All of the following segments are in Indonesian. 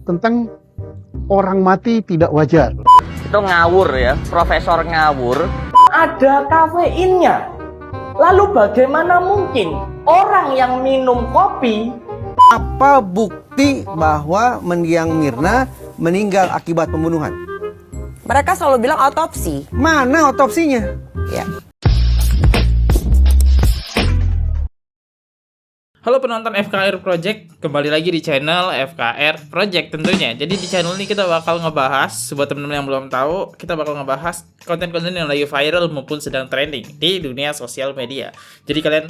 Tentang orang mati tidak wajar. Itu ngawur ya, profesor ngawur. Ada kafeinnya. Lalu bagaimana mungkin orang yang minum kopi? Apa bukti bahwa mendiang Mirna meninggal akibat pembunuhan? Mereka selalu bilang autopsi. Mana otopsinya? Ya. Halo penonton FKR Project, kembali lagi di channel FKR Project tentunya. Jadi di channel ini kita bakal ngebahas, buat teman-teman yang belum tahu, kita bakal ngebahas konten-konten yang lagi viral maupun sedang trending di dunia sosial media. Jadi kalian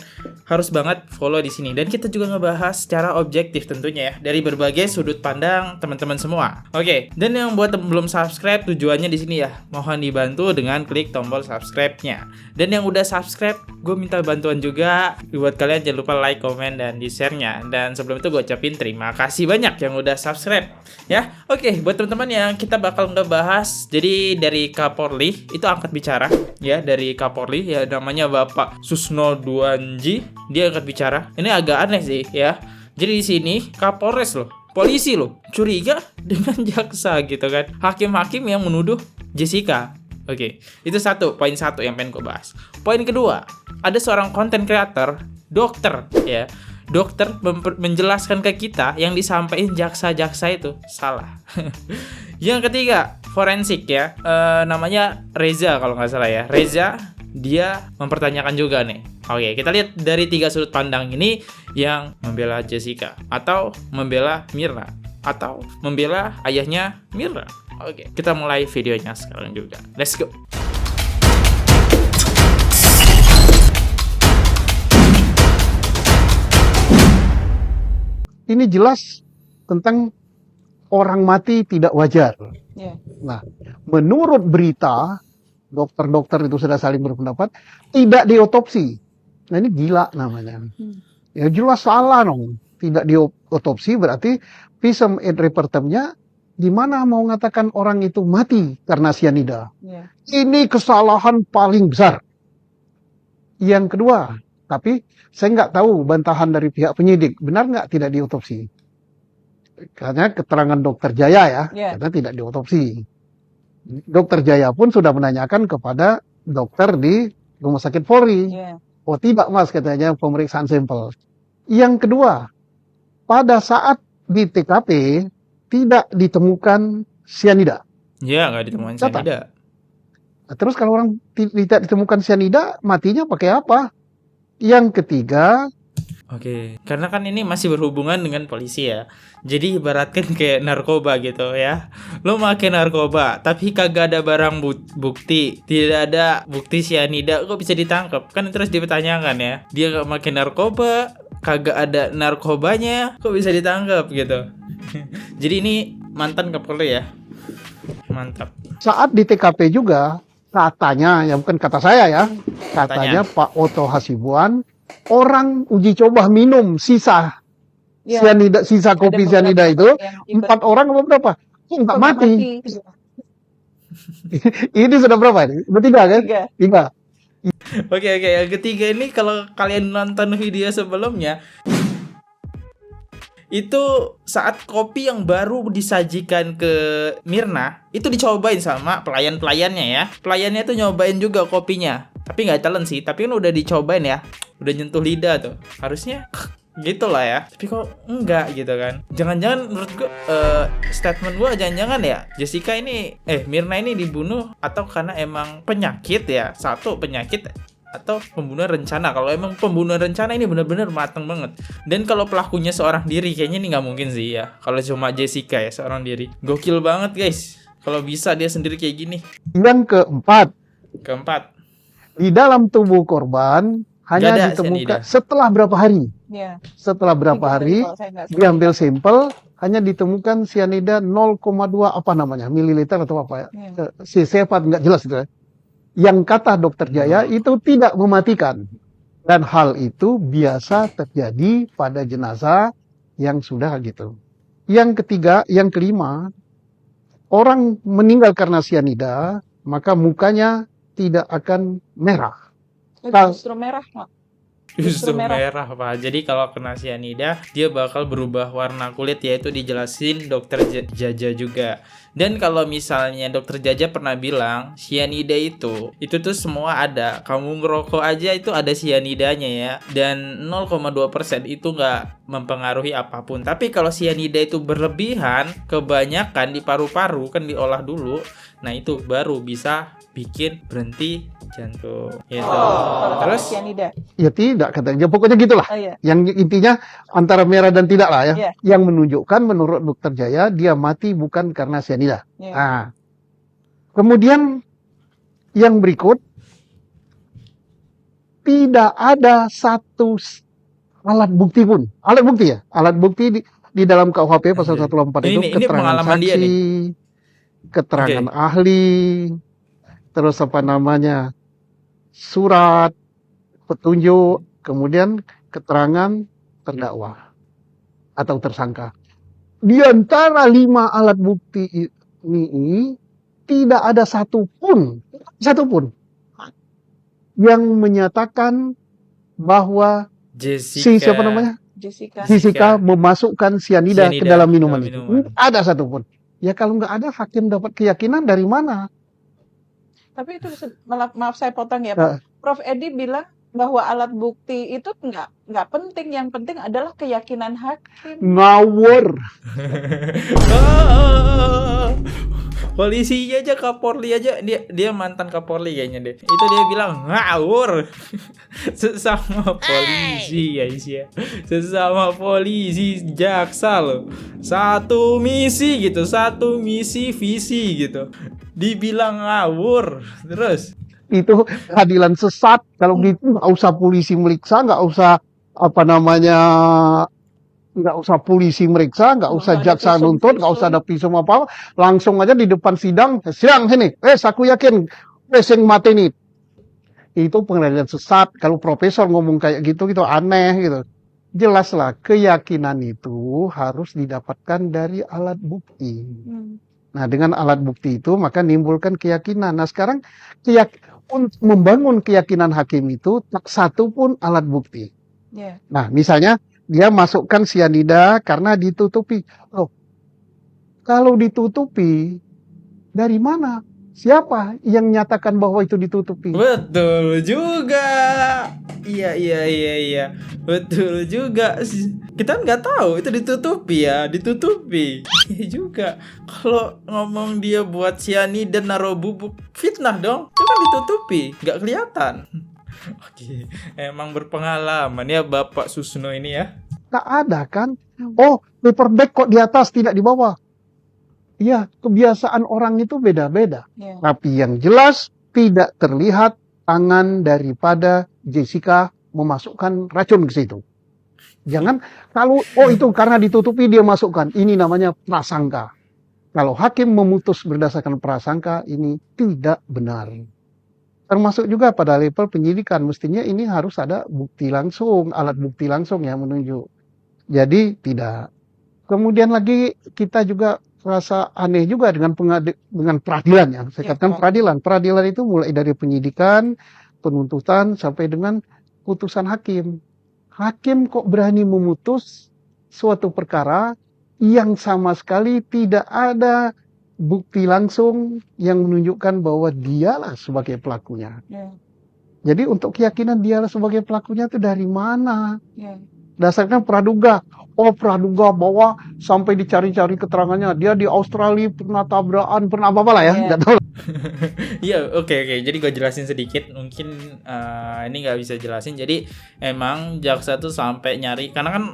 harus banget follow di sini, dan kita juga ngebahas secara objektif tentunya ya, dari berbagai sudut pandang teman-teman semua. Oke, dan yang buat belum subscribe, tujuannya di sini ya, mohon dibantu dengan klik tombol subscribe-nya. Dan yang udah subscribe, gue minta bantuan juga buat kalian, jangan lupa like, comment, dan di share-nya. Dan sebelum itu gue ucapin terima kasih banyak yang udah subscribe ya. Oke, buat teman-teman yang kita bakal ngebahas, jadi dari Kapolri itu angkat bicara ya, dari Kapolri ya, namanya Bapak Susno Duanji, dia angkat bicara. Ini agak aneh sih ya. Jadi di sini Kapolres loh, polisi loh, curiga dengan jaksa gitu kan, hakim-hakim yang menuduh Jessica. Oke, itu poin satu yang pengen gue bahas. Poin kedua, ada seorang content creator, dokter ya. Dokter menjelaskan ke kita yang disampaikan jaksa-jaksa itu salah. Yang ketiga, forensik ya. Namanya Reza kalau nggak salah ya. Reza, dia mempertanyakan juga nih. Oke, kita lihat dari 3 sudut pandang ini, yang membela Jessica, atau membela Mirna, atau membela ayahnya Mirna. Oke, kita mulai videonya sekarang juga. Let's go. Ini jelas tentang orang mati tidak wajar. Ya. Nah, menurut berita, dokter-dokter itu sudah saling berpendapat tidak diotopsi. Nah, ini gila namanya. Ya jelas salah dong. Tidak diotopsi berarti visum et repertumnya gimana mau mengatakan orang itu mati karena sianida. Ya. Ini kesalahan paling besar. Yang kedua, tapi saya nggak tahu bantahan dari pihak penyidik, benar nggak tidak diotopsi? Karena keterangan dokter Jaya ya, karena tidak diotopsi. Dokter Jaya pun sudah menanyakan kepada dokter di Rumah Sakit Polri. Oh tidak mas, katanya pemeriksaan sampel. Yang kedua, pada saat di TKP tidak ditemukan sianida. Ya, nggak ditemukan sianida. Nah, terus kalau orang tidak ditemukan sianida, matinya pakai apa? Yang ketiga, oke, karena kan ini masih berhubungan dengan polisi ya. Jadi ibaratkan kayak narkoba gitu ya. Lo makan narkoba, tapi kagak ada barang bukti, tidak ada bukti sianida, kok bisa ditangkap? Kan terus dipertanyakan ya. Dia gak makan narkoba, kagak ada narkobanya, kok bisa ditangkap gitu. Jadi ini mantan Kapolri ya. Mantap. saat di TKP juga, katanya, ya bukan kata saya ya, katanya Pak Oto Hasibuan, orang uji coba minum sisa sianida, sisa kopi sianida itu, 4 orang apa berapa? Kok nggak mati? Ini sudah berapa ini? Bertiga kan? 3. Oke, yang ketiga ini kalau kalian nonton video sebelumnya, itu saat kopi yang baru disajikan ke Mirna itu dicobain sama pelayan-pelayannya ya. Pelayannya tuh nyobain juga kopinya, tapi nggak telan sih, tapi kan udah dicobain ya, udah nyentuh lidah tuh, harusnya gitu lah ya, tapi kok enggak gitu kan. Jangan-jangan menurut gue statement gue jangan-jangan ya Jessica ini Mirna ini dibunuh atau karena emang penyakit ya, satu penyakit atau pembunuhan rencana. Kalau emang pembunuhan rencana ini benar-benar matang banget. Dan kalau pelakunya seorang diri, kayaknya ini nggak mungkin sih ya. Kalau cuma Jessica ya seorang diri, gokil banget guys. Kalau bisa dia sendiri kayak gini. Yang keempat, di dalam tubuh korban hanya ditemukan setelah berapa hari? Setelah berapa hari diambil sampel, hanya ditemukan sianida 0,2 apa namanya, mililiter atau apa ya? cc nggak jelas itu ya. Yang kata dokter Jaya itu tidak mematikan. Dan hal itu biasa terjadi pada jenazah yang sudah gitu. Yang kelima, orang meninggal karena sianida, maka mukanya tidak akan merah. Justru merah, Mak. Justru merah Pak. Jadi kalau kena sianida dia bakal berubah warna kulit, yaitu dijelasin dokter Jaja juga. Dan kalau misalnya dokter Jaja pernah bilang sianida itu tuh semua ada. Kamu ngerokok aja itu ada sianidanya ya. Dan 0,2% itu nggak mempengaruhi apapun. Tapi kalau sianida itu berlebihan, kebanyakan di paru-paru kan diolah dulu. Nah itu baru bisa bikin berhenti jantung gitu. Terus sianida? Ya tidak katanya. Pokoknya gitulah. Iya. Yang intinya antara merah dan tidak lah ya. Iya. Yang menunjukkan menurut dokter Jaya dia mati bukan karena sianida. Iya. Nah, kemudian yang berikut, tidak ada satu alat bukti pun. Alat bukti ya. Alat bukti di dalam KUHP pasal 184 itu keterangan saksi, keterangan ahli, terus apa namanya, surat, petunjuk, kemudian keterangan terdakwa atau tersangka. Di antara 5 alat bukti ini tidak ada satupun yang menyatakan bahwa siapa namanya? Jessica memasukkan sianida ke dalam minuman itu. Tidak ada satupun. Ya kalau nggak ada, hakim dapat keyakinan dari mana? Tapi itu maaf saya potong ya Pak. Prof Edi bilang bahwa alat bukti itu nggak penting, yang penting adalah keyakinan hakim. Ngawur. Polisi aja, Kapolri aja, dia mantan Kapolri kayaknya deh. Itu dia bilang ngawur. Sesama polisi guys ya. Sesama polisi jaksa loh. Satu misi gitu, satu misi visi gitu. Dibilang ngawur. Terus itu keadilan sesat. Kalau gitu nggak usah polisi meriksa, nggak usah nggak usah polisi meriksa, nggak usah jaksa nuntut, nggak usah ada pisum apa, langsung aja di depan sidang sini. Aku yakin sing mati nih. Itu pengadilan sesat. Kalau profesor ngomong kayak gitu aneh gitu. Jelaslah keyakinan itu harus didapatkan dari alat bukti. Nah, dengan alat bukti itu maka nimbulkan keyakinan. Nah, sekarang untuk membangun keyakinan hakim itu tak satu pun alat bukti. Yeah. Nah, misalnya dia masukkan sianida karena ditutupi. Loh, kalau ditutupi, dari mana? Siapa yang nyatakan bahwa itu ditutupi? Betul juga. Iya. Betul juga. Kita nggak tahu itu ditutupi. Iya juga. Kalau ngomong dia buat sianida naruh bubuk, fitnah dong. Itu kan ditutupi, nggak kelihatan. Oke, emang berpengalaman ya Bapak Susno ini ya. Tak ada kan? Oh, paper bag kok di atas tidak di bawah. Iya, kebiasaan orang itu beda-beda. Yeah. Tapi yang jelas tidak terlihat tangan daripada Jessica memasukkan racun ke situ. Jangan kalau itu karena ditutupi dia masukkan. Ini namanya prasangka. Kalau hakim memutus berdasarkan prasangka, ini tidak benar. Termasuk juga pada level penyidikan, mestinya ini harus ada bukti langsung, alat bukti langsung yang menunjuk. Jadi tidak. Kemudian lagi kita juga rasa aneh juga dengan peradilan ya. Saya katakan peradilan. Peradilan itu mulai dari penyidikan, penuntutan sampai dengan putusan hakim. Hakim kok berani memutus suatu perkara yang sama sekali tidak ada bukti langsung yang menunjukkan bahwa dialah sebagai pelakunya. Yeah. Jadi untuk keyakinan dialah sebagai pelakunya itu dari mana? Yeah. Dasarkan praduga. Oh, praduga bahwa sampai dicari-cari keterangannya. Dia di Australia pernah tabrakan, pernah apa-apa lah ya. Nggak tahu. Iya, oke. Jadi gue jelasin sedikit. Mungkin ini nggak bisa jelasin. Jadi emang jaksa tuh sampai nyari. Karena kan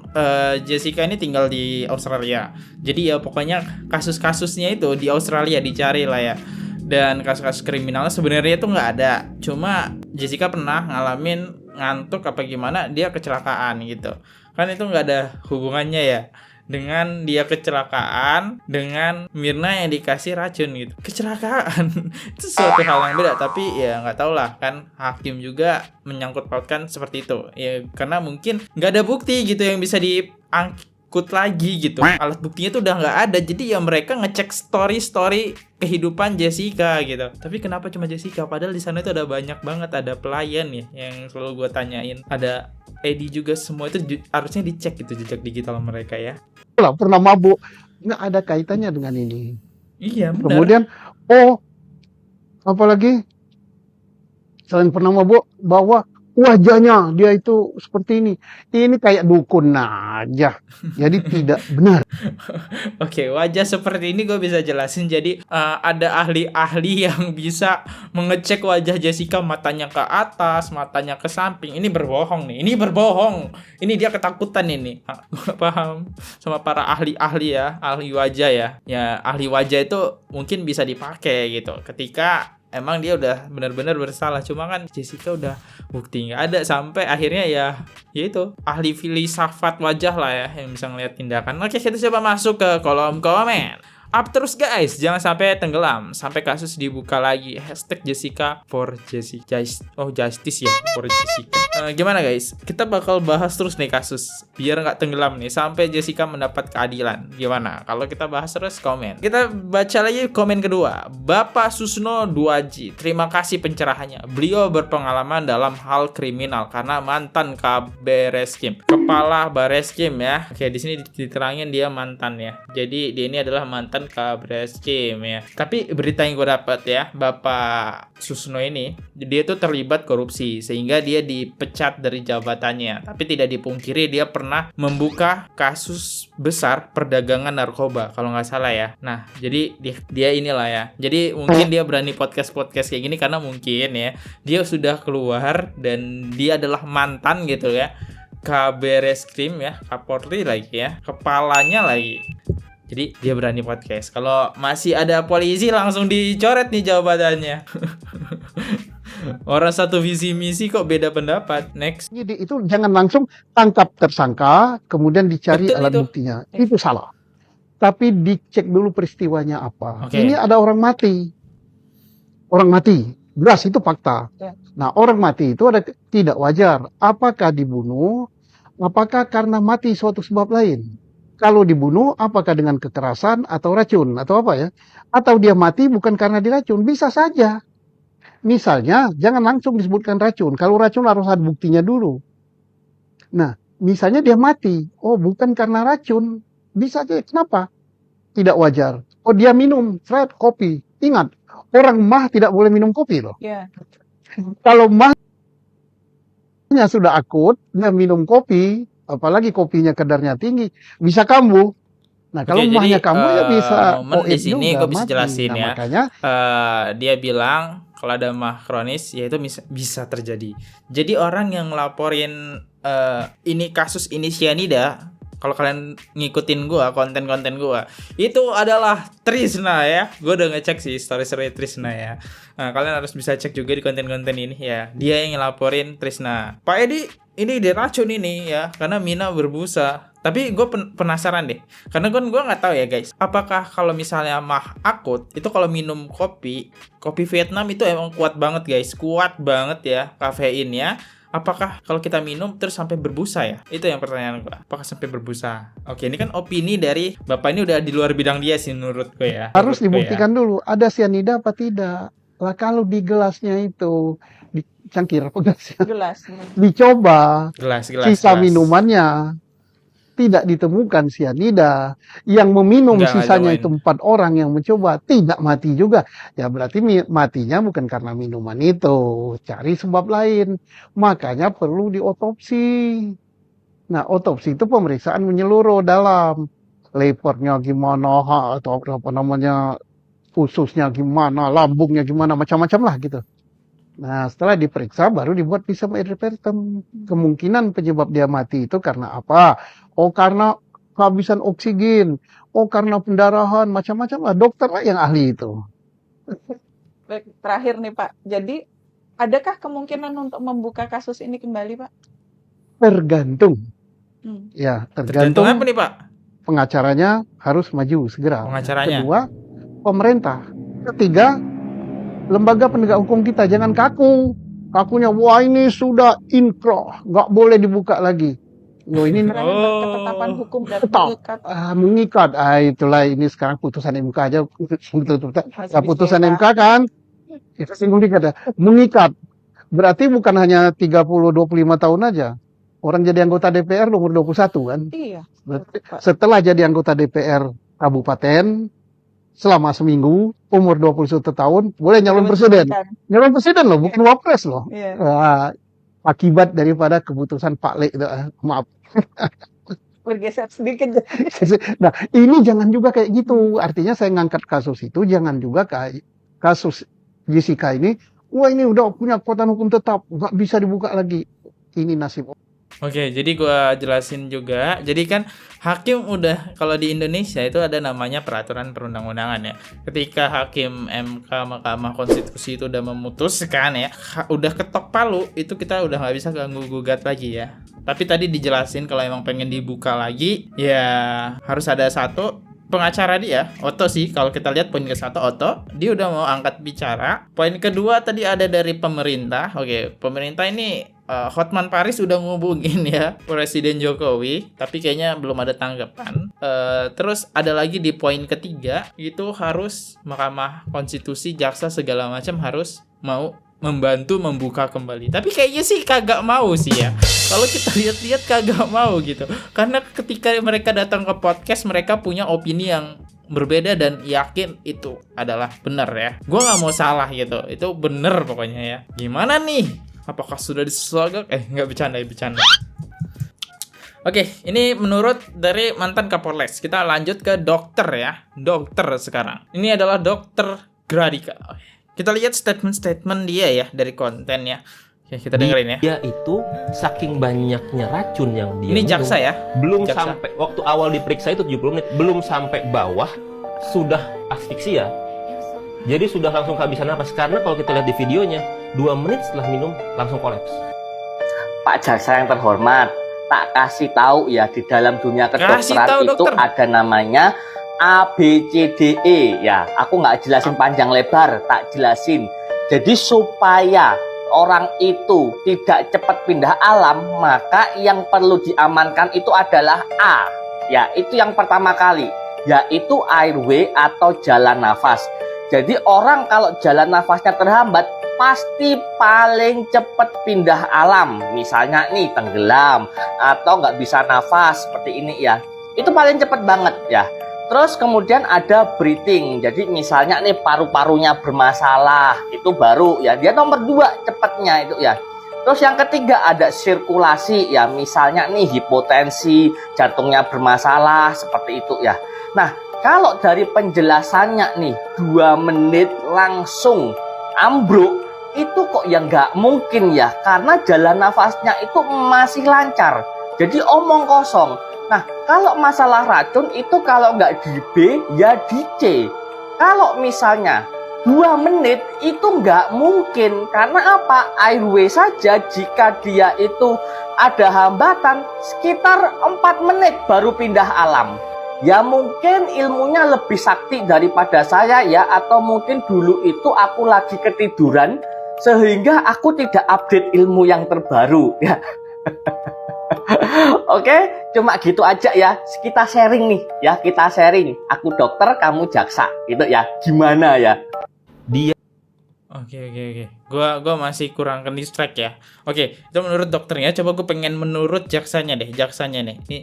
Jessica ini tinggal di Australia. Jadi ya pokoknya kasus-kasusnya itu di Australia dicari lah ya. Dan kasus-kasus kriminalnya sebenarnya itu nggak ada. Cuma Jessica pernah ngalamin ngantuk apa gimana, dia kecelakaan gitu. Kan itu nggak ada hubungannya ya dengan dia kecelakaan dengan Mirna yang dikasih racun gitu. Kecelakaan itu suatu hal yang beda. Tapi ya nggak tahu lah, kan hakim juga menyangkut pautkan seperti itu ya, karena mungkin nggak ada bukti gitu yang bisa diangkut lagi gitu. Alat buktinya tuh udah nggak ada. Jadi ya mereka ngecek story kehidupan Jessica gitu. Tapi kenapa cuma Jessica? Padahal di sana itu ada banyak banget, ada pelayan ya yang selalu gue tanyain. Ada Eddie juga, semua itu harusnya dicek gitu jejak digital mereka ya. Pernah mabuk, nggak ada kaitannya dengan ini. Iya benar. Kemudian, apalagi selain pernah mabuk, bahwa wajahnya dia itu seperti ini. Ini kayak dukun aja. Jadi tidak benar. Oke, wajah seperti ini gue bisa jelasin. Jadi ada ahli-ahli yang bisa mengecek wajah Jessica, matanya ke atas, matanya ke samping. Ini berbohong nih. Ini berbohong. Ini dia ketakutan ini. Gue paham sama para ahli-ahli ya, ahli wajah ya. Ya, ahli wajah itu mungkin bisa dipakai gitu. Ketika emang dia udah benar-benar bersalah, cuma kan Jessica udah bukti nggak ada, sampai akhirnya ya itu ahli filsafat wajah lah ya yang bisa ngeliat tindakan. Oke, kita coba masuk ke kolom komen. Up terus guys, jangan sampai tenggelam, sampai kasus dibuka lagi. #Jessica for Jessica. Justice ya, for Jessica. Gimana guys? Kita bakal bahas terus nih kasus biar nggak tenggelam nih sampai Jessica mendapat keadilan. Gimana? Kalau kita bahas terus komen. Kita baca lagi komen kedua. Bapak Susno 2G. Terima kasih pencerahannya. Beliau berpengalaman dalam hal kriminal karena mantan Kabareskrim. Kepala Bareskrim ya. Oke, di sini diterangin dia mantan ya. Jadi dia ini adalah mantan Kabareskrim ya. Tapi berita yang gue dapat ya, Bapak Susno ini dia tuh terlibat korupsi sehingga dia dipecat dari jabatannya. Tapi tidak dipungkiri dia pernah membuka kasus besar perdagangan narkoba kalau nggak salah ya. Nah, jadi dia inilah ya. Jadi mungkin dia berani podcast kayak gini karena mungkin ya dia sudah keluar dan dia adalah mantan gitu ya. Kabareskrim ya, Kapolri lagi ya, kepalanya lagi. Jadi dia berani podcast. Kalau masih ada polisi langsung dicoret nih jabatannya. Orang satu visi misi kok beda pendapat. Next. Jadi itu jangan langsung tangkap tersangka kemudian dicari Betul alat itu. buktinya. Itu salah. Tapi dicek dulu peristiwanya apa. Oke. Ini ada orang mati. Orang mati. Jelas itu fakta. Ya. Nah, orang mati itu ada tidak wajar. Apakah dibunuh? Apakah karena mati suatu sebab lain? Kalau dibunuh, apakah dengan kekerasan atau racun atau apa ya? Atau dia mati bukan karena diracun? Bisa saja. Misalnya, jangan langsung disebutkan racun. Kalau racun harus ada buktinya dulu. Nah, misalnya dia mati. Oh, bukan karena racun. Bisa aja. Kenapa? Tidak wajar. Oh, dia minum kopi. Ingat, orang mah tidak boleh minum kopi loh. Ya. Kalau mahnya sudah akut, dia minum kopi, apalagi kopinya kadarnya tinggi, bisa kambuh. Nah, kalau Oke, mahnya jadi, kambuh ya bisa momen di sini juga gue bisa mati. jelasin Nah, ya. makanya Dia bilang kalau ada mah kronis ya itu bisa terjadi. Jadi orang yang ngelaporin ini kasus ini sianida, kalau kalian ngikutin gua, konten-konten gua, itu adalah Trisna ya. Gua udah ngecek sih story Trisna ya. Nah, kalian harus bisa cek juga di konten-konten ini ya. Dia yang ngelaporin Trisna. Pak Edi, ini diracun ini ya, karena Mina berbusa. Tapi gue penasaran deh, karena gue nggak tahu ya guys, apakah kalau misalnya mah akut itu kalau minum kopi Vietnam itu emang kuat banget guys, kuat banget ya kafeinnya. Apakah kalau kita minum terus sampai berbusa ya? Itu yang pertanyaan gue. Apakah sampai berbusa? Oke, ini kan opini dari Bapak ini udah di luar bidang dia sih menurut gue ya. harus dibuktikan dulu ada sianida apa tidak. Lah kalau di gelasnya itu, di cangkir apa gelasnya? Gelas. Dicoba Gelas. sisa minumannya tidak ditemukan sianida. Yang meminum Nggak sisanya join. itu 4 orang yang mencoba tidak mati juga. Ya berarti matinya bukan karena minuman itu. Cari sebab lain. Makanya perlu diotopsi. Nah, otopsi itu pemeriksaan menyeluruh dalam. Levernya gimana, atau apa namanya, ususnya gimana, lambungnya gimana, macam-macam lah gitu. Nah, setelah diperiksa baru dibuat visum et repertum. Kemungkinan penyebab dia mati itu karena apa? Oh, karena kehabisan oksigen. Oh, karena pendarahan, macam-macam lah. Dokter lah yang ahli itu. Baik, terakhir nih Pak. Jadi, adakah kemungkinan untuk membuka kasus ini kembali Pak? Tergantung. Ya, Tergantung apa nih Pak? pengacaranya harus maju segera. Pengacaranya. Kedua, pemerintah. Ketiga, lembaga penegak hukum kita jangan kaku. Kakunya, wah ini sudah inkrah, nggak boleh dibuka lagi. Loh ini ketetapan hukum dan mengikat. Mengikat. Itulah ini sekarang putusan MK aja. Putusan MK kan itu singgung dikit ya. Mengikat. Berarti bukan hanya 30-25 tahun aja. Orang jadi anggota DPR umur 21 kan? Iya. Berarti setelah jadi anggota DPR kabupaten selama seminggu umur 21 tahun boleh nyalon presiden. Nyalon presiden loh, bukan wapres loh. Iya. Akibat daripada keputusan Pak Le itu. Maaf. Bergeser sedikit. Nah, ini jangan juga kayak gitu. Artinya saya ngangkat kasus itu jangan juga kayak kasus Jessica ini. Wah ini udah punya kekuatan hukum tetap, nggak bisa dibuka lagi. Ini nasib. Oke, jadi gua jelasin juga. Jadi kan hakim udah, kalau di Indonesia itu ada namanya peraturan perundang-undangan ya. Ketika hakim MK Mahkamah Konstitusi itu udah memutuskan ya, udah ketok palu, itu kita udah nggak bisa ganggu gugat lagi ya. Tapi tadi dijelasin kalau emang pengen dibuka lagi, ya harus ada satu pengacara dia, Otto sih. Kalau kita lihat poin ke-1 Otto, dia udah mau angkat bicara. Poin kedua tadi ada dari pemerintah. Oke, pemerintah ini Hotman Paris udah ngubungin ya Presiden Jokowi, tapi kayaknya belum ada tanggapan. Terus ada lagi di poin ketiga, itu harus Mahkamah Konstitusi, jaksa segala macam harus mau membantu membuka kembali. Tapi kayaknya sih kagak mau sih ya. Kalau kita lihat-lihat kagak mau gitu. Karena ketika mereka datang ke podcast, mereka punya opini yang berbeda dan yakin itu adalah benar ya. Gue nggak mau salah gitu. Itu benar pokoknya ya. Gimana nih? Apakah sudah disesuaikan? Nggak bercanda. Oke, ini menurut dari mantan Kapolres. Kita lanjut ke dokter ya. Dokter sekarang. Ini adalah dokter Gradika. Kita lihat statement-statement dia ya dari konten ya. Oke, kita dengerin ya. Dia itu saking banyaknya racun yang dia ini jaksa ya. Belum jaksa. Sampai waktu awal diperiksa itu 70 menit, belum sampai bawah sudah asfiksia. Jadi sudah langsung kehabisan napas, karena kalau kita lihat di videonya 2 menit setelah minum langsung kolaps. Pak jaksa yang terhormat, tak kasih tahu ya, di dalam dunia kedokteran itu ada namanya ABCDE ya. Aku nggak jelasin panjang lebar, tak jelasin. Jadi supaya orang itu tidak cepat pindah alam, maka yang perlu diamankan itu adalah A. Ya, itu yang pertama kali, yaitu airway atau jalan nafas. Jadi orang kalau jalan nafasnya terhambat, pasti paling cepat pindah alam. Misalnya nih tenggelam atau nggak bisa nafas seperti ini ya. Itu paling cepat banget ya. Terus kemudian ada breathing. Jadi misalnya nih paru-parunya bermasalah, itu baru ya. Dia nomor 2 cepatnya itu ya. Terus yang ketiga ada sirkulasi ya. Misalnya nih hipotensi, jantungnya bermasalah seperti itu ya. Nah, kalau dari penjelasannya nih 2 menit langsung ambruk, itu kok ya nggak mungkin ya, karena jalan nafasnya itu masih lancar, jadi omong kosong. Nah, kalau masalah racun itu kalau nggak di B ya di C. Kalau misalnya 2 menit itu nggak mungkin, karena apa? Airway saja jika dia itu ada hambatan sekitar 4 menit baru pindah alam. Ya mungkin ilmunya lebih sakti daripada saya ya, atau mungkin dulu itu aku lagi ketiduran sehingga aku tidak update ilmu yang terbaru ya. Oke, cuma gitu aja ya. Kita sharing nih ya, kita sharing. Aku dokter, kamu jaksa gitu ya. Gimana ya? Dia Oke. Gua masih kurang ke distract ya. Oke, itu menurut dokternya. Coba gue pengen menurut jaksanya deh. Jaksanya nih. Ini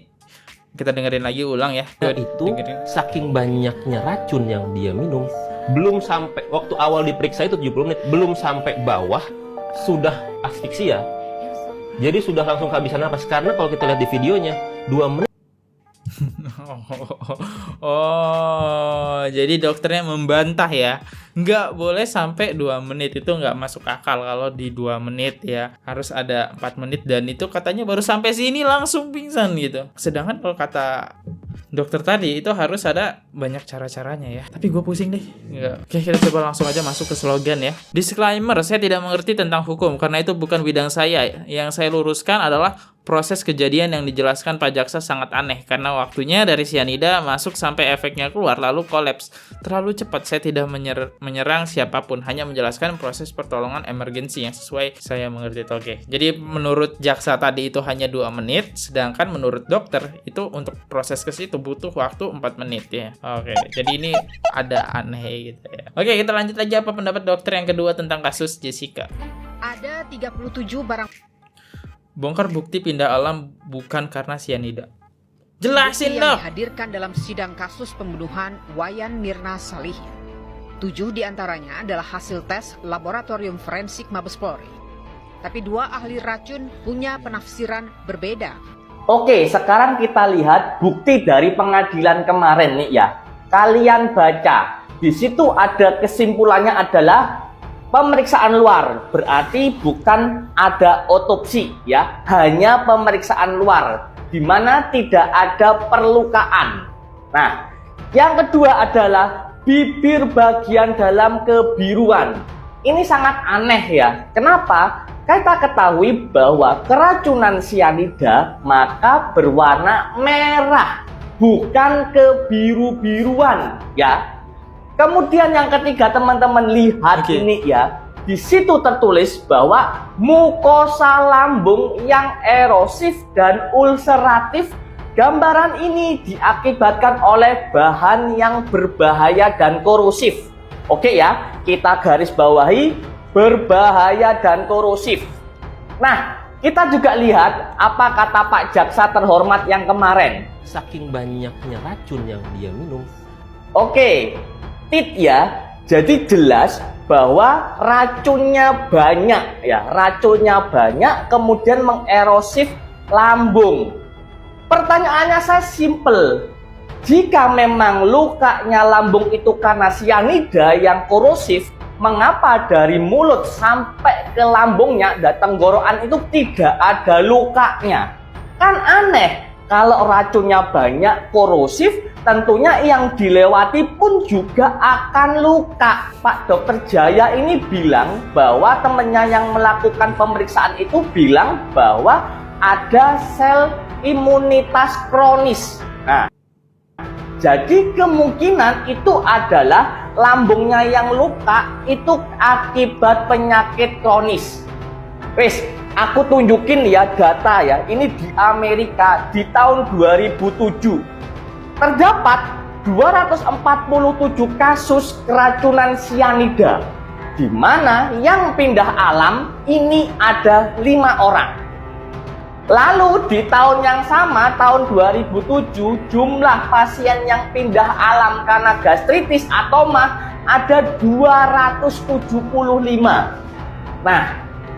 kita dengerin lagi ulang ya. itu saking banyaknya racun yang dia minum, belum sampai waktu awal diperiksa itu 70 menit, belum sampai bawah sudah asfiksia. Jadi sudah langsung kehabisan napas, karena kalau kita lihat di videonya 2 menit. Jadi dokternya membantah ya. Nggak boleh sampai 2 menit, itu nggak masuk akal. Kalau di 2 menit ya harus ada 4 menit, dan itu katanya baru sampai sini langsung pingsan gitu. Sedangkan kalau kata dokter tadi itu harus ada banyak cara-caranya ya. Tapi gue pusing deh. Nggak. Oke, kita coba langsung aja masuk ke slogan ya. Disclaimer, saya tidak mengerti tentang hukum karena itu bukan bidang saya. Yang saya luruskan adalah proses kejadian yang dijelaskan Pak Jaksa sangat aneh karena waktunya dari sianida masuk sampai efeknya keluar lalu kolaps. Terlalu cepat, saya tidak menyerang siapapun, hanya menjelaskan proses pertolongan emergensi yang sesuai saya mengerti. Oke. Jadi menurut jaksa tadi itu hanya 2 menit, sedangkan menurut dokter itu untuk proses ke situ butuh waktu 4 menit ya. Oke. Jadi ini ada aneh gitu ya. Oke, kita lanjut lagi apa pendapat dokter yang kedua tentang kasus Jessica. Ada 37 barang Bongkar bukti pindah alam bukan karena sianida. Jelasin dong. Yang dihadirkan dalam sidang kasus pembunuhan Wayan Mirna Salihin. 7 diantaranya adalah hasil tes laboratorium forensik Mabes Polri. Tapi 2 ahli racun punya penafsiran berbeda. Oke, sekarang kita lihat bukti dari pengadilan kemarin nih ya. Kalian baca. Di situ ada kesimpulannya adalah pemeriksaan luar, berarti bukan ada otopsi ya, hanya pemeriksaan luar di mana tidak ada perlukaan. Nah, yang kedua adalah bibir bagian dalam kebiruan. Ini sangat aneh ya. Kenapa? Kita ketahui bahwa keracunan sianida maka berwarna merah, bukan kebiru-biruan ya. Kemudian yang ketiga teman-teman lihat ini ya, di situ tertulis bahwa mukosa lambung yang erosif dan ulceratif. Gambaran ini diakibatkan oleh bahan yang berbahaya dan korosif. Oke ya, kita garis bawahi berbahaya dan korosif. Nah, kita juga lihat apa kata Pak Jaksa terhormat yang kemarin. Saking banyaknya racun yang dia minum. Oke. Ya, jadi jelas bahwa racunnya banyak ya, racunnya banyak kemudian mengerosif lambung. Pertanyaannya saya simpel, jika memang lukanya lambung itu karena sianida yang korosif, mengapa dari mulut sampai ke lambungnya dan tenggorokan itu tidak ada lukanya? Kan aneh. Kalau racunnya banyak korosif, tentunya yang dilewati pun juga akan luka. Pak Dokter Jaya ini bilang bahwa temannya yang melakukan pemeriksaan itu bilang bahwa ada sel imunitas kronis. Nah, jadi kemungkinan itu adalah lambungnya yang luka itu akibat penyakit kronis. Wes, aku tunjukin ya data ya. Ini di Amerika di tahun 2007. Terdapat 247 kasus keracunan sianida, di mana yang pindah alam ini ada 5 orang. Lalu di tahun yang sama, tahun 2007, jumlah pasien yang pindah alam karena gastritis atau mah ada 275. Nah,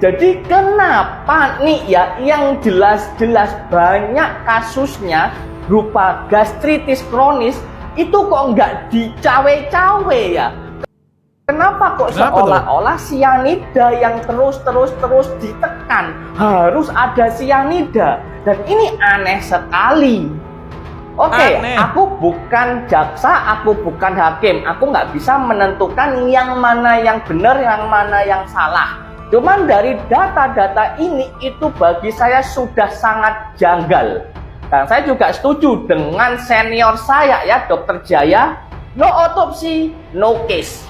jadi kenapa nih ya yang jelas-jelas banyak kasusnya berupa gastritis kronis itu kok nggak dicawe-cawe ya? Kenapa kok seolah-olah sianida yang terus ditekan? Harus ada sianida. Dan ini aneh sekali. Oke, aku bukan jaksa, aku bukan hakim. Aku nggak bisa menentukan yang mana yang benar, yang mana yang salah. Cuman dari data-data ini itu bagi saya sudah sangat janggal. Dan saya juga setuju dengan senior saya ya, Dokter Jaya, no otopsi, no case.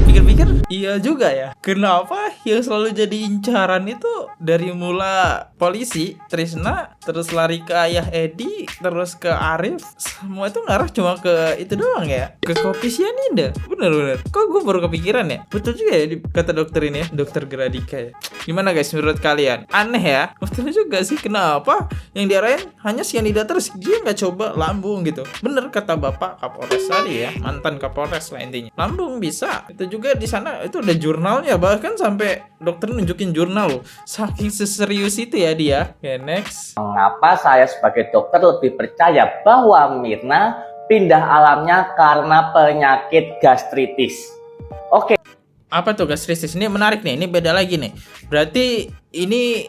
Pikir-pikir iya juga ya. Kenapa yang selalu jadi incaran itu dari mula polisi Trisna, terus lari ke ayah Edi, terus ke Arif, semua itu ngarah cuma ke itu doang ya, ke kopi sianida. Bener. Kok gue baru kepikiran ya? Betul juga ya kata dokter ini ya, Dokter Gradika ya. Gimana guys menurut kalian? Aneh ya? Betul juga sih, kenapa yang diarahin hanya sianida terus, dia nggak coba lambung gitu. Bener kata Bapak Kapolres tadi ya, mantan Kapolres lah intinya. Lambung bisa. Itu juga di sana itu ada jurnalnya, bahkan sampai dokter nunjukin jurnal loh. Saking seserius itu ya dia. Oke, next. Mengapa saya sebagai dokter lebih percaya bahwa Mirna pindah alamnya karena penyakit gastritis? Oke. Apa tuh gastritis? Ini menarik nih, ini beda lagi nih. Berarti ini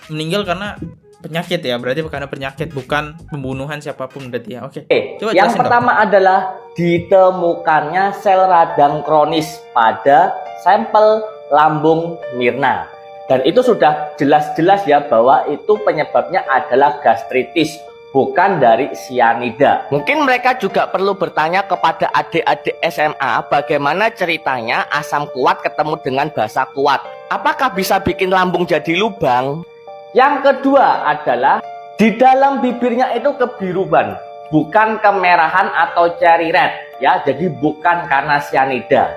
meninggal karena penyakit ya, berarti karena penyakit, bukan pembunuhan siapapun berarti ya. Oke. Coba yang pertama adalah ditemukannya sel radang kronis pada sampel lambung Mirna. Dan itu sudah jelas-jelas ya bahwa itu penyebabnya adalah gastritis, bukan dari sianida. Mungkin mereka juga perlu bertanya kepada adik-adik SMA bagaimana ceritanya asam kuat ketemu dengan basa kuat. Apakah bisa bikin lambung jadi lubang? Yang kedua adalah di dalam bibirnya itu kebiruan, bukan kemerahan atau cherry red ya, jadi bukan karena sianida.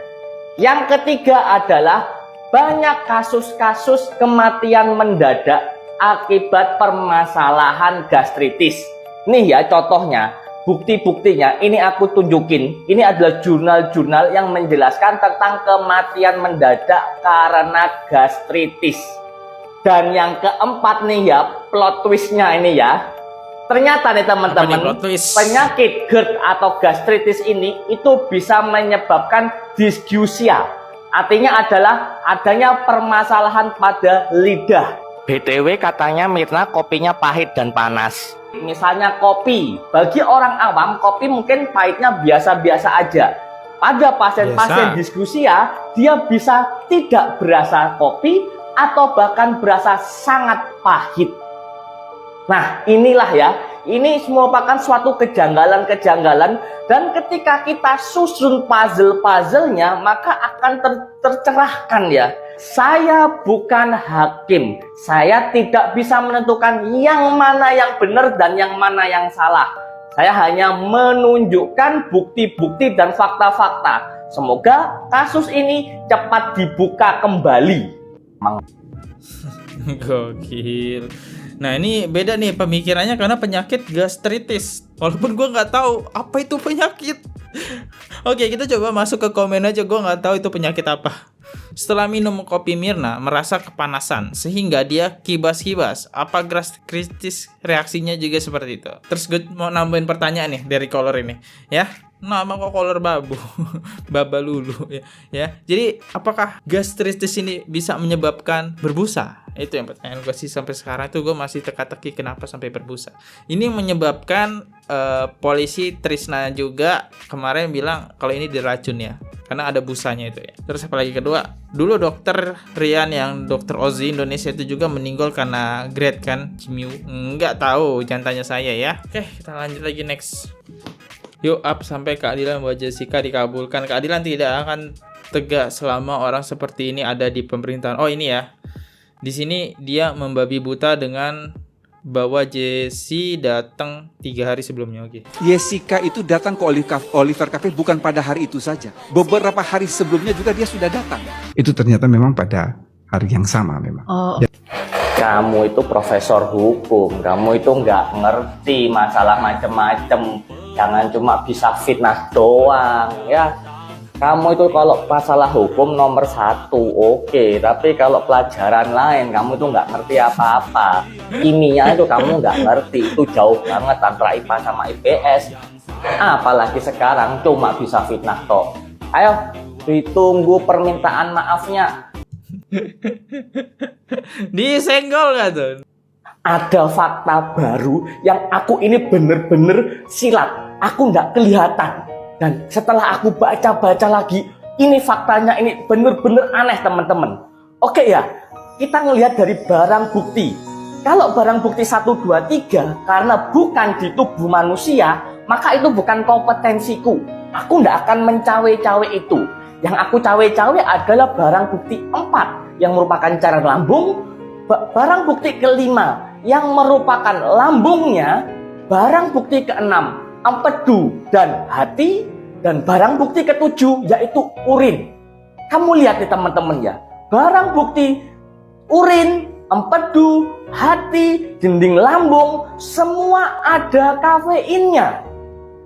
Yang ketiga adalah banyak kasus-kasus kematian mendadak akibat permasalahan gastritis. Nih ya contohnya, bukti-buktinya ini aku tunjukin. Ini adalah jurnal-jurnal yang menjelaskan tentang kematian mendadak karena gastritis. Dan yang keempat nih ya, plot twistnya ini ya. Ternyata nih teman-teman, penyakit GERD atau gastritis ini itu bisa menyebabkan dysgeusia. Artinya adalah adanya permasalahan pada lidah. BTW katanya Mirna kopinya pahit dan panas. Misalnya kopi, bagi orang awam kopi mungkin pahitnya biasa-biasa aja. Pada pasien-pasien dysgeusia, dia bisa tidak berasa kopi atau bahkan berasa sangat pahit. Nah inilah ya, ini merupakan suatu kejanggalan-kejanggalan, dan ketika kita susun puzzle-puzzlenya maka akan tercerahkan ya. Saya bukan hakim, saya tidak bisa menentukan yang mana yang benar dan yang mana yang salah. Saya hanya menunjukkan bukti-bukti dan fakta-fakta. Semoga kasus ini cepat dibuka kembali. Gokil. Nah ini beda nih pemikirannya karena penyakit gastritis. Walaupun gue nggak tahu apa itu penyakit. Oke, kita coba masuk ke komen aja. Gue nggak tahu itu penyakit apa. Setelah minum kopi Mirna merasa kepanasan sehingga dia kibas-kibas. Apa gastritis reaksinya juga seperti itu? Terus gue mau nambahin pertanyaan nih dari caller ini ya. Nama kok caller babu baba lulu ya. Jadi apakah gastritis ini bisa menyebabkan berbusa? Itu yang pertanyaan gue sih sampai sekarang itu gue masih teka-teki kenapa sampai berbusa. Ini menyebabkan polisi Trisna juga kemarin bilang kalau ini diracun ya, karena ada busanya itu ya. Terus apalagi kedua, dulu dokter Rian yang dokter Ozi Indonesia itu juga meninggal karena GERD kan, Cimiu. Nggak tahu, jangan tanya saya ya. Oke, kita lanjut lagi next. Yuk up sampai keadilan buat Jessica dikabulkan. Keadilan tidak akan tegak selama orang seperti ini ada di pemerintahan. Oh ini ya. Di sini dia membabi buta dengan bahwa Jessie datang 3 hari sebelumnya. Oke. Jessica itu datang ke Oliver Cafe bukan pada hari itu saja. Beberapa hari sebelumnya juga dia sudah datang. Itu ternyata memang pada hari yang sama memang. Kamu itu profesor hukum, kamu itu nggak ngerti masalah macem-macem. Jangan cuma bisa fitnah doang ya. Kamu itu kalau masalah hukum nomor 1 oke, tapi kalau pelajaran lain kamu itu nggak ngerti apa-apa. Kimia itu kamu nggak ngerti, itu jauh banget antara IPA sama IPS. Apalagi sekarang cuma bisa fitnah toh. Ayo ditunggu permintaan maafnya. Disenggol nggak tuh? Ada fakta baru yang aku ini bener-bener silat. Aku nggak kelihatan. Dan setelah aku baca-baca lagi, ini faktanya ini bener-bener aneh teman-teman. Oke ya, kita ngelihat dari barang bukti. Kalau barang bukti 1, 2, 3 karena bukan di tubuh manusia, maka itu bukan kompetensiku. Aku nggak akan mencawe-cawe itu. Yang aku cawe-cawe adalah barang bukti 4 yang merupakan cairan lambung. Barang bukti kelima yang merupakan lambungnya. Barang bukti keenam empedu dan hati, dan barang bukti ketujuh yaitu urin. Kamu lihat nih teman-teman ya, barang bukti urin, empedu, hati, dinding lambung semua ada kafeinnya.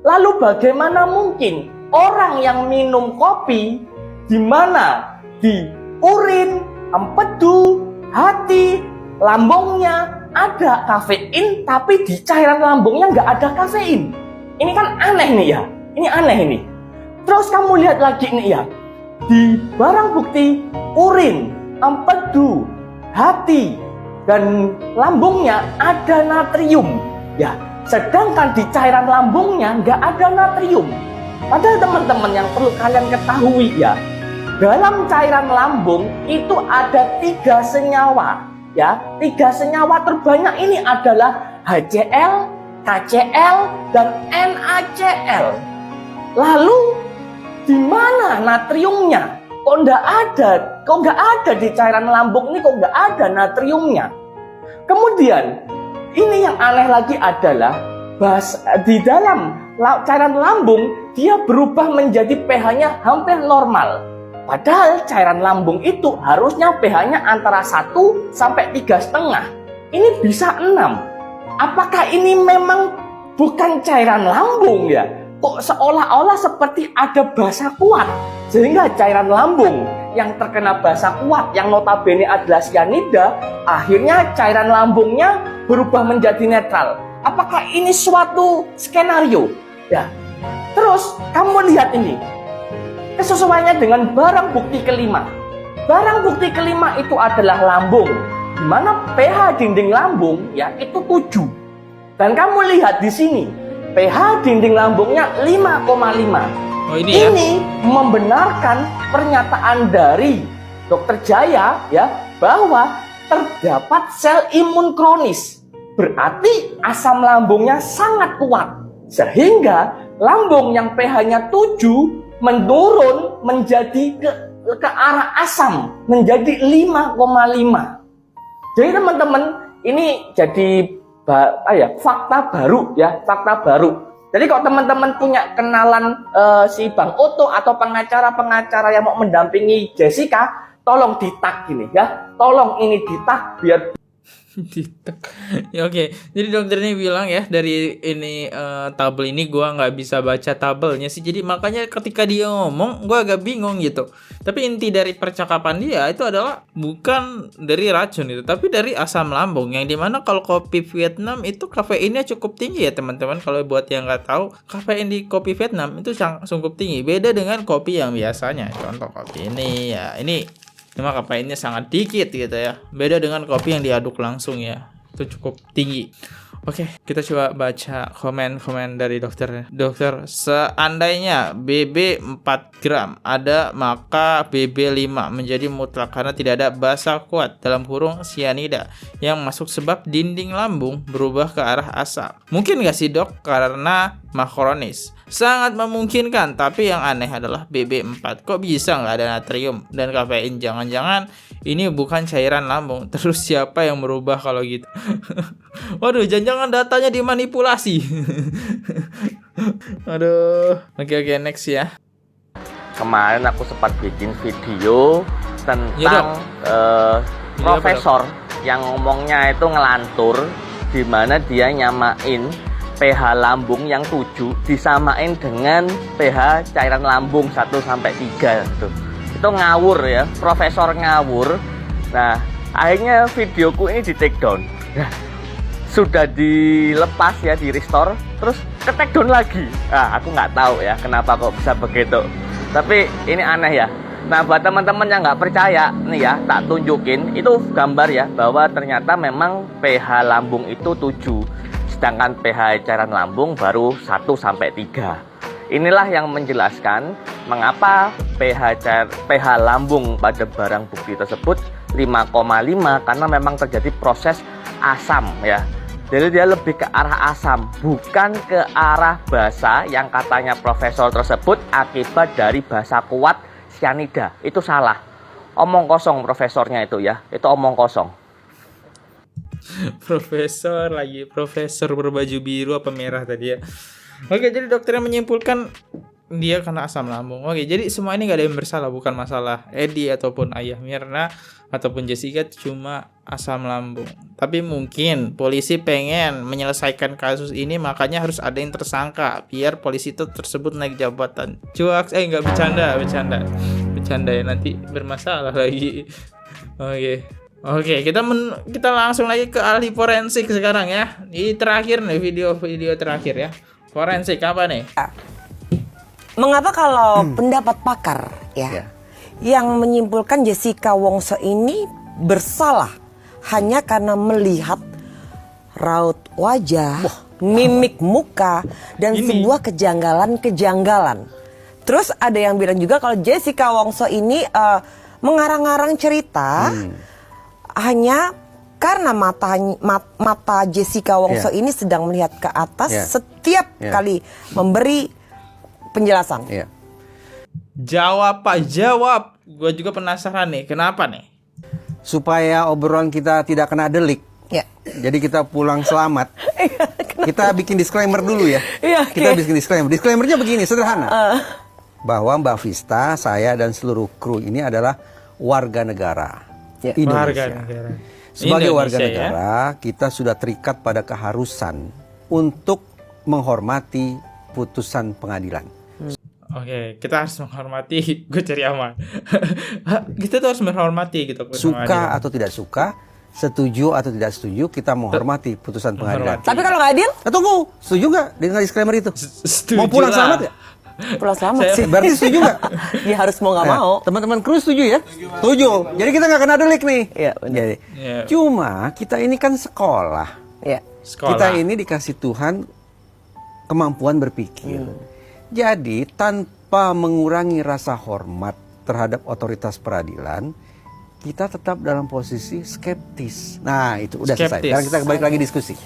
Lalu bagaimana mungkin orang yang minum kopi di mana di urin, empedu, hati, lambungnya ada kafein tapi di cairan lambungnya nggak ada kafein? Ini kan aneh nih ya, ini aneh ini. Terus kamu lihat lagi nih ya, di barang bukti urin, empedu, hati, dan lambungnya ada natrium. Ya, sedangkan di cairan lambungnya nggak ada natrium. Padahal teman-teman yang perlu kalian ketahui ya, dalam cairan lambung itu ada 3 senyawa, ya. 3 senyawa terbanyak ini adalah HCl, KCl, dan NaCl. Lalu di mana natriumnya? Kok nggak ada di cairan lambung ini, kok nggak ada natriumnya? Kemudian ini yang aneh lagi adalah di dalam cairan lambung dia berubah menjadi pH-nya hampir normal. Padahal cairan lambung itu harusnya pH-nya antara 1 sampai 3,5. Ini bisa 6. Apakah ini memang bukan cairan lambung ya? Kok seolah-olah seperti ada basa kuat, sehingga cairan lambung yang terkena basa kuat yang notabene adalah cyanida, akhirnya cairan lambungnya berubah menjadi netral. Apakah ini suatu skenario? Ya. Terus kamu lihat ini kesesuaiannya dengan barang bukti kelima. Barang bukti kelima itu adalah lambung, di mana pH dinding lambung ya itu 7. Dan kamu lihat di sini pH dinding lambungnya 5,5. Oh, ini membenarkan pernyataan dari Dr. Jaya ya bahwa terdapat sel imun kronis. Berarti asam lambungnya sangat kuat sehingga lambung yang pH-nya 7 menurun menjadi ke arah asam menjadi 5,5. Jadi teman-teman ini jadi fakta baru ya, fakta baru. Jadi kalau teman-teman punya kenalan si Bang Oto atau pengacara-pengacara yang mau mendampingi Jessica, tolong di-tag gini ya. Tolong ini di-tag biar Ya, oke. Jadi dokter ini bilang ya, dari ini tabel ini gua nggak bisa baca tabelnya sih. Jadi makanya ketika dia ngomong gua agak bingung gitu. Tapi inti dari percakapan dia itu adalah bukan dari racun itu, tapi dari asam lambung, yang dimana kalau kopi Vietnam itu kafeinnya cukup tinggi ya teman-teman. Kalau buat yang nggak tahu, kafein di kopi Vietnam itu cukup tinggi. Beda dengan kopi yang biasanya. Contoh kopi ini ya, ini cuma kafeinnya sangat dikit gitu ya. Beda dengan kopi yang diaduk langsung ya, itu cukup tinggi. Oke, kita coba baca komen-komen dari dokter. Dokter, seandainya BB 4 gram ada, maka BB 5 menjadi mutlak karena tidak ada basa kuat dalam kurung cyanida yang masuk sebab dinding lambung berubah ke arah asam. Mungkin gak sih dok karena makronis? Sangat memungkinkan, tapi yang aneh adalah BB4 kok bisa nggak ada natrium dan kafein? Jangan-jangan ini bukan cairan lambung. Terus siapa yang merubah kalau gitu? Waduh, jangan-jangan datanya dimanipulasi. Aduh. Oke, next ya. Kemarin aku sempat bikin video tentang profesor yang ngomongnya itu ngelantur, di mana dia nyamain pH lambung yang 7 disamain dengan pH cairan lambung 1-3 gitu. Itu ngawur ya, profesor ngawur. Nah, akhirnya videoku ini di take down. Nah, sudah dilepas ya, di restore, terus ke take down lagi. Nah, aku nggak tahu ya kenapa kok bisa begitu. Tapi ini aneh ya. Nah, buat teman-teman yang nggak percaya, nih ya, tak tunjukin. Itu gambar ya, bahwa ternyata memang pH lambung itu 7. Sedangkan pH cairan lambung baru 1-3. Inilah yang menjelaskan mengapa pH lambung pada barang bukti tersebut 5,5, karena memang terjadi proses asam ya. Jadi dia lebih ke arah asam, bukan ke arah basa yang katanya profesor tersebut akibat dari basa kuat cyanida. Itu salah. Omong kosong profesornya itu ya. Itu omong kosong. Profesor berbaju biru apa merah tadi ya. Oke, jadi dokternya menyimpulkan dia kena asam lambung. Oke, jadi semua ini gak ada yang bersalah, bukan masalah Edi ataupun ayah Mirna ataupun Jessica, cuma asam lambung. Tapi mungkin polisi pengen menyelesaikan kasus ini, makanya harus ada yang tersangka biar polisi itu tersebut naik jabatan. Cuak, nggak bercanda ya, nanti bermasalah lagi. Oke, kita langsung lagi ke ahli forensik sekarang ya. Ini terakhir nih, video terakhir ya. Forensik apa nih? Mengapa kalau pendapat pakar ya yang menyimpulkan Jessica Wongso ini bersalah hanya karena melihat raut wajah, mimik muka, dan sebuah kejanggalan-kejanggalan. Terus ada yang bilang juga kalau Jessica Wongso ini mengarang-arang cerita hanya karena mata Jessica Wongso ini sedang melihat ke atas setiap kali memberi penjelasan. Jawab Pak, jawab. Gue juga penasaran nih, kenapa nih? Supaya obrolan kita tidak kena delik. Jadi kita pulang selamat. Kita bikin disclaimer dulu ya. Kita bikin disclaimer. Disclaimernya begini, sederhana. Bahwa Mbak Vista, saya dan seluruh kru ini adalah warga negara Indonesia. Warga negara. Sebagai Indonesia, warga negara, kita sudah terikat pada keharusan untuk menghormati putusan pengadilan. Oke, kita harus menghormati. Gue cari aman. Kita tuh harus menghormati gitu. Suka atau tidak suka, setuju atau tidak setuju, kita menghormati putusan pengadilan. Tapi kalau nggak adil? Tunggu, setuju nggak dengan disclaimer itu? Setuju. Mau pulang selamat ya? Pulang selamat sih. Berarti setuju nggak? Dia harus mau nggak mau. Teman-teman kru setuju ya? Setuju. Jadi kita nggak kena delik nih. Iya, benar. Jadi, cuma kita ini kan sekolah. Kita ini dikasih Tuhan kemampuan berpikir. Jadi tanpa mengurangi rasa hormat terhadap otoritas peradilan, kita tetap dalam posisi skeptis. Nah itu udah selesai. Sekarang kita balik lagi diskusi.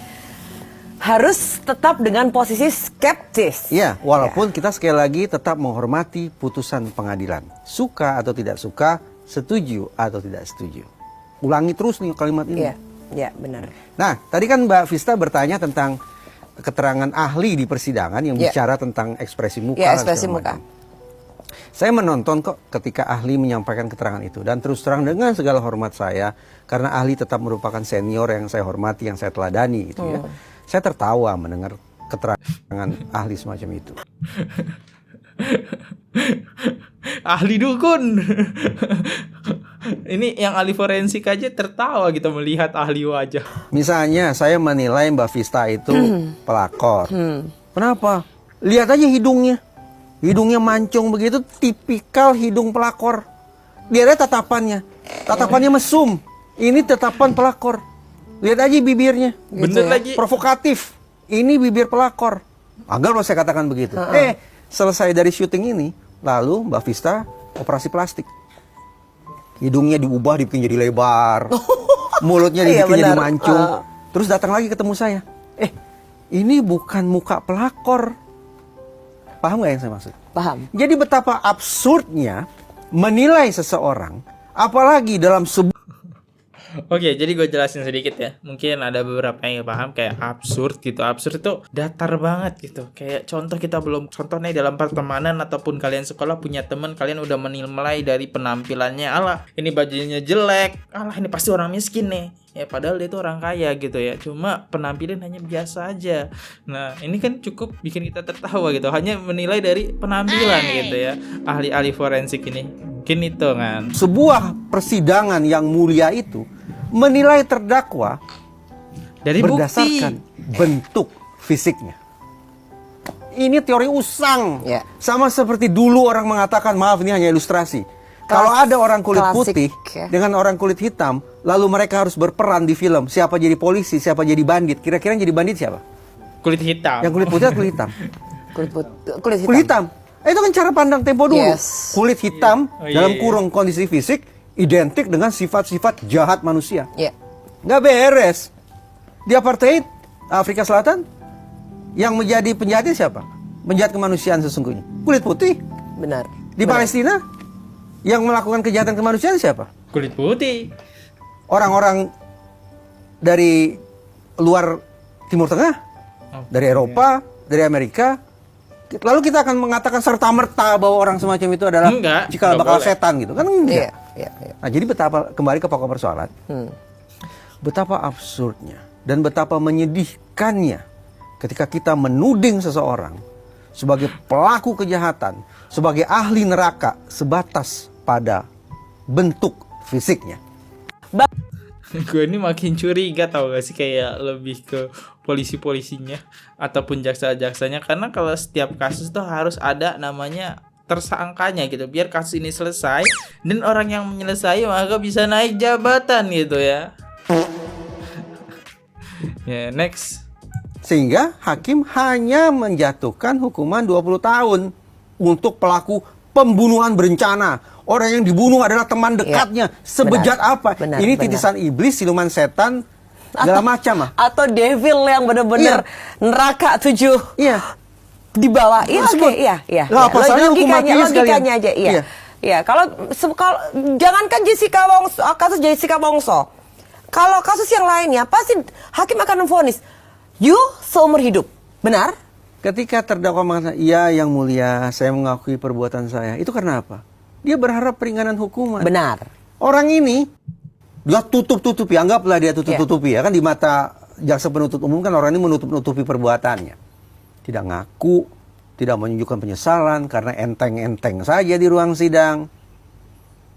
Harus tetap dengan posisi skeptis. Iya, walaupun kita sekali lagi tetap menghormati putusan pengadilan. Suka atau tidak suka, setuju atau tidak setuju. Ulangi terus nih kalimat ini. Iya, benar. Nah, tadi kan Mbak Vista bertanya tentang keterangan ahli di persidangan yang bicara tentang ekspresi muka. Iya, ekspresi muka. Saya menonton kok ketika ahli menyampaikan keterangan itu. Dan terus terang dengan segala hormat saya, karena ahli tetap merupakan senior yang saya hormati, yang saya teladani gitu ya. Saya tertawa mendengar keterangan ahli semacam itu. Ahli dukun. Ini yang ahli forensik aja tertawa gitu melihat ahli wajah. Misalnya saya menilai Mbak Vista itu pelakor. Kenapa? Lihat aja hidungnya. Hidungnya mancung begitu, tipikal hidung pelakor. Dia ada tatapannya. Tatapannya mesum. Ini tatapan pelakor. Lihat aja bibirnya. Bener lagi. Provokatif. Ini bibir pelakor. Agar saya katakan begitu. Selesai dari syuting ini, lalu Mbak Vista operasi plastik. Hidungnya diubah, dibikin jadi lebar. Mulutnya dibikin jadi mancung. Terus datang lagi ketemu saya. Ini bukan muka pelakor. Paham gak yang saya maksud? Paham. Jadi betapa absurdnya menilai seseorang, apalagi dalam sebuah... Oke, jadi gue jelasin sedikit ya. Mungkin ada beberapa yang paham kayak absurd gitu. Absurd itu datar banget gitu. Kayak contoh kita belum, contohnya dalam pertemanan ataupun kalian sekolah punya teman, kalian udah menilai dari penampilannya. Alah, ini bajunya jelek. Alah, ini pasti orang miskin nih. Ya padahal dia itu orang kaya gitu ya. Cuma penampilan hanya biasa aja. Nah, ini kan cukup bikin kita tertawa gitu. Hanya menilai dari penampilan gitu ya. Ahli-ahli forensik ini. Mungkin itu kan. Sebuah persidangan yang mulia itu menilai terdakwa dari berdasarkan bentuk fisiknya. Ini teori usang. Sama seperti dulu orang mengatakan, maaf ini hanya ilustrasi. Kalau ada orang kulit putih dengan orang kulit hitam, lalu mereka harus berperan di film. Siapa jadi polisi, siapa jadi bandit. Kira-kira yang jadi bandit siapa? Kulit hitam. Yang kulit putih atau kulit hitam? Kulit hitam. Kulit hitam. Itu kan cara pandang Tempo dulu. Kulit hitam dalam kurung kondisi fisik identik dengan sifat-sifat jahat manusia. Nggak beres. Di apartheid Afrika Selatan yang menjadi penjahatnya siapa? Penjahat kemanusiaan sesungguhnya. Kulit putih. Benar. Di Palestina yang melakukan kejahatan kemanusiaan siapa? Kulit putih. Orang-orang dari luar Timur Tengah, dari Eropa, dari Amerika. Lalu kita akan mengatakan serta-merta bahwa orang semacam itu adalah cikal bakal setan gitu kan? Enggak. Nah, jadi betapa, kembali ke pokok persoalan, betapa absurdnya dan betapa menyedihkannya ketika kita menuding seseorang sebagai pelaku kejahatan, sebagai ahli neraka sebatas pada bentuk fisiknya. Gue ini makin curiga tau gak sih, kayak lebih ke polisi-polisinya ataupun jaksa-jaksanya, karena kalau setiap kasus tuh harus ada namanya tersangkanya gitu, biar kasus ini selesai dan orang yang menyelesai maka bisa naik jabatan gitu ya. Next. Sehingga hakim hanya menjatuhkan hukuman 20 tahun. untuk pelaku pembunuhan berencana. Orang yang dibunuh adalah teman dekatnya. Sebejat apa? Ini titisan iblis, siluman setan, segala macam. Atau devil yang benar-benar neraka 7. Iya. Di bawah. Iya, oke. Iya. Lah, pasalnya hukum matinya logikanya aja. Iya. Ya, kalau jangankan kasus Jessica Wongso. Kalau kasus yang lainnya pasti hakim akan memvonis you seumur hidup. Benar? Ketika terdakwa mengatakan, "Iya yang mulia, saya mengakui perbuatan saya." Itu karena apa? Dia berharap peringanan hukuman. Benar. Orang ini dia tutup-tutupi, anggaplah dia tutup-tutupi ya kan, di mata jaksa penuntut umum kan orang ini menutup-nutupi perbuatannya. Tidak ngaku, tidak menunjukkan penyesalan karena enteng-enteng saja di ruang sidang.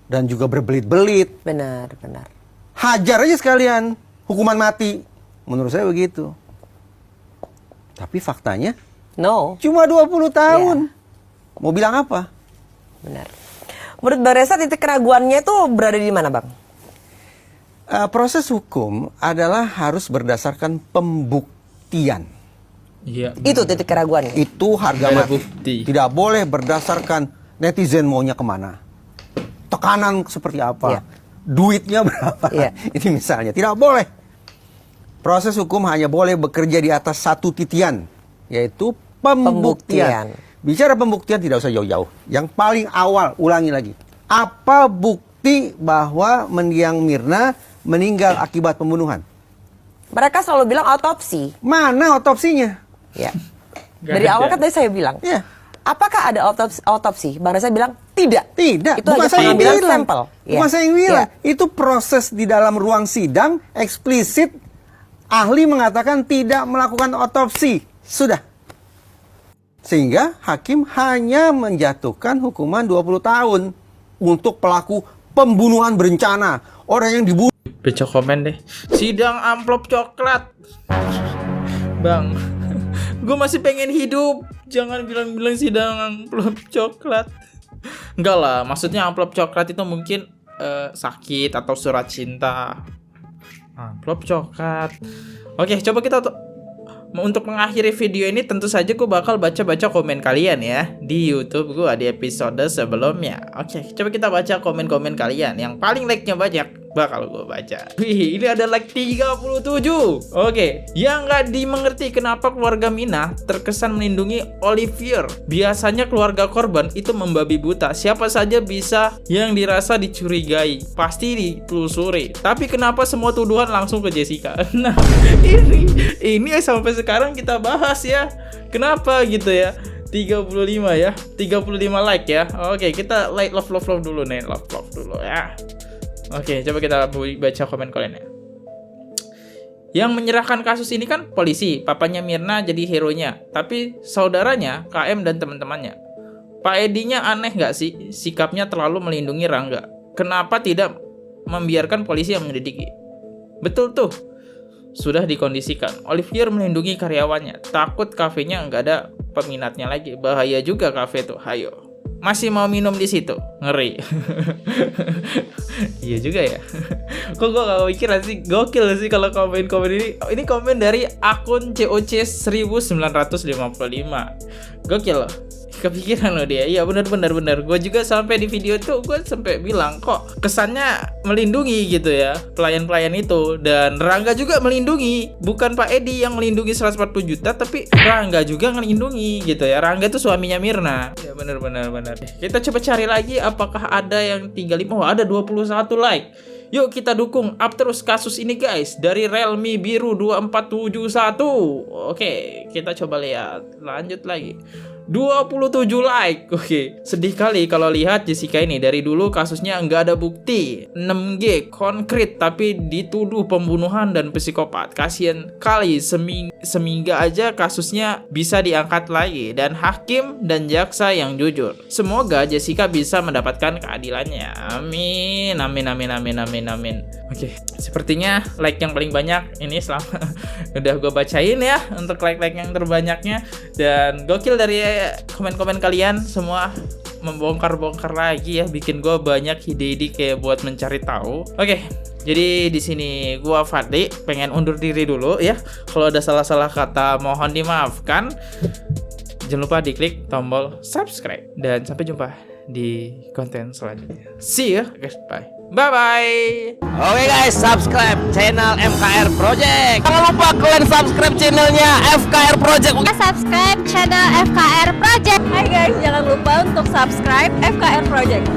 Dan juga berbelit-belit. Benar. Hajar aja sekalian, hukuman mati. Menurut saya begitu. Tapi faktanya cuma 20 tahun. Mau bilang apa? Benar. Menurut Bang Reza, titik keraguannya itu berada di mana, Bang? Proses hukum adalah harus berdasarkan pembuktian. Iya. Itu titik keraguannya. Itu harga mati. Bukti. Tidak boleh berdasarkan netizen maunya kemana, tekanan seperti apa, duitnya berapa. Ini misalnya tidak boleh. Proses hukum hanya boleh bekerja di atas satu titian, yaitu pembuktian. Bicara pembuktian tidak usah jauh-jauh. Yang paling awal, ulangi lagi. Apa bukti bahwa mendiang Mirna meninggal akibat pembunuhan? Mereka selalu bilang otopsi. Mana otopsinya? Ya. Dari awal kan tadi saya bilang. Ya. Apakah ada otopsi? Bang Reza bilang tidak. Tidak. Itu bukan hanya saya yang pengambilan bilang. sampel. Bukan saya yang bilang. Itu proses di dalam ruang sidang eksplisit. Ahli mengatakan tidak melakukan otopsi. Sudah. Sehingga hakim hanya menjatuhkan hukuman 20 tahun untuk pelaku pembunuhan berencana. Orang yang dibunuh. Baca komen deh. Sidang amplop coklat. Bang, gue masih pengen hidup. Jangan bilang-bilang sidang amplop coklat. Enggak lah, maksudnya amplop coklat itu mungkin sakit atau surat cinta. Amplop coklat. Oke, coba kita untuk mengakhiri video ini tentu saja gue bakal baca-baca komen kalian ya di YouTube gue di episode sebelumnya. Oke, coba kita baca komen-komen kalian. Yang paling like-nya banyak bakal gue baca. Wih, ini ada like 37. Oke, yang gak dimengerti kenapa keluarga Mina terkesan melindungi Olivier. Biasanya keluarga korban itu membabi buta. Siapa saja bisa yang dirasa dicurigai, pasti ditelusuri. Tapi kenapa semua tuduhan langsung ke Jessica? Nah, ini sampai sekarang kita bahas ya. Kenapa gitu ya? 35 ya. 35 like ya. Oke, kita like love dulu nih. Love dulu ya. Oke, coba kita baca komen kalian ya. Yang menyerahkan kasus ini kan polisi, papanya Mirna jadi hero-nya. Tapi saudaranya, KM dan teman-temannya. Pak Edinya aneh nggak sih? Sikapnya terlalu melindungi Rangga. Kenapa tidak membiarkan polisi yang menyelidiki? Betul tuh. Sudah dikondisikan. Olivier melindungi karyawannya. Takut kafenya nggak ada peminatnya lagi. Bahaya juga kafe tuh. Hayo. Masih mau minum di situ, ngeri. Iya juga ya. Kok gue gak mikir sih, gokil sih kalau komen-komen ini. Ini komen dari akun COC 1955. Gokil loh. Kepikiran loh dia. Iya benar. Gue juga sampai di video itu gue sampai bilang kok kesannya melindungi gitu ya pelayan-pelayan itu. Dan Rangga juga melindungi. Bukan Pak Edi yang melindungi 140 juta, tapi Rangga juga melindungi gitu ya. Rangga itu suaminya Mirna. Ya benar. Kita coba cari lagi apakah ada yang 35. Oh ada 21 like. Yuk kita dukung up terus kasus ini guys. Dari Realme Biru 2471. Oke, kita coba lihat. Lanjut lagi. 27 like. Oke, sedih kali kalau lihat Jessica ini. Dari dulu kasusnya nggak ada bukti 6G konkret, tapi dituduh pembunuhan dan psikopat. Kasian kali, seminggu aja kasusnya bisa diangkat lagi. Dan hakim dan jaksa yang jujur. Semoga Jessica bisa mendapatkan keadilannya. Amin. Oke, sepertinya like yang paling banyak ini selama udah gue bacain ya untuk like yang terbanyaknya. Dan gokil dari komen-komen kalian semua membongkar-bongkar lagi ya, bikin gue banyak ide-ide kayak buat mencari tahu. Oke, jadi di sini gue Fadli pengen undur diri dulu ya. Kalau ada salah-salah kata mohon dimaafkan. Jangan lupa diklik tombol subscribe. Dan sampai jumpa di konten selanjutnya. See you guys, bye. Bye-bye. Oke guys, subscribe channel FKR Project. Jangan lupa kalian subscribe channelnya FKR Project. Subscribe channel FKR Project. Hai guys, jangan lupa untuk subscribe FKR Project.